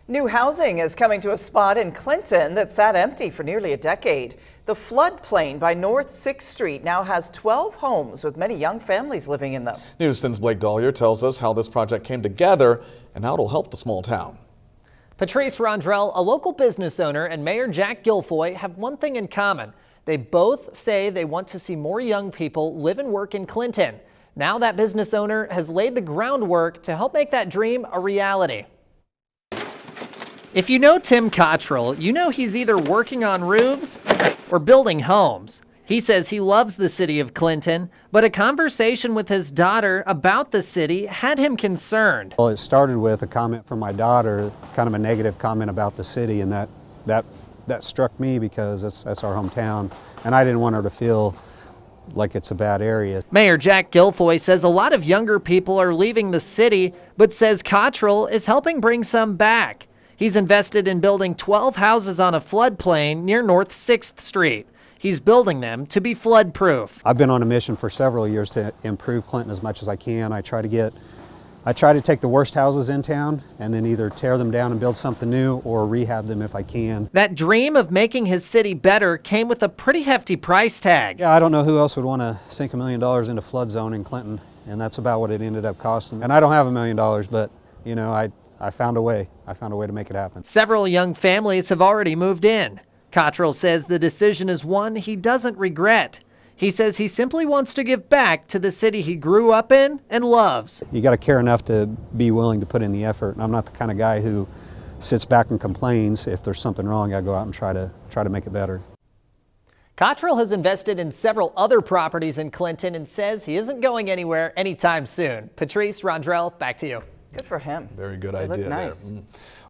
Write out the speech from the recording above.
New housing is coming to a spot in Clinton that sat empty for nearly a decade. The floodplain by North 6th Street now has 12 homes with many young families living in them. News 10's Blake Dahlier tells us how this project came together and how it'll help the small town. Patrice Rondrell, a local business owner, and Mayor Jack Guilfoyle have one thing in common. They both say they want to see more young people live and work in Clinton. Now that business owner has laid the groundwork to help make that dream a reality. If you know Tim Cottrell, you know he's either working on roofs or building homes. He says he loves the city of Clinton, but a conversation with his daughter about the city had him concerned. Well, it started with a comment from my daughter, kind of a negative comment about the city, and that struck me because that's our hometown, and I didn't want her to feel like it's a bad area. Mayor Jack Guilfoyle says a lot of younger people are leaving the city, but says Cottrell is helping bring some back. He's invested in building 12 houses on a floodplain near North 6th Street. He's building them to be flood-proof. I've been on a mission for several years to improve Clinton as much as I can. I try to take the worst houses in town and then either tear them down and build something new or rehab them if I can. That dream of making his city better came with a pretty hefty price tag. Yeah, I don't know who else would want to sink $1 million into flood zone in Clinton, and that's about what it ended up costing. And I don't have $1 million, but you know, I found a way. I found a way to make it happen. Several young families have already moved in. Cottrell says the decision is one he doesn't regret. He says he simply wants to give back to the city he grew up in and loves. You got to care enough to be willing to put in the effort. And I'm not the kind of guy who sits back and complains. If there's something wrong, I go out and try to make it better. Cottrell has invested in several other properties in Clinton and says he isn't going anywhere anytime soon. Patrice Rondrell, back to you. Good for him. Very good They idea look nice. there.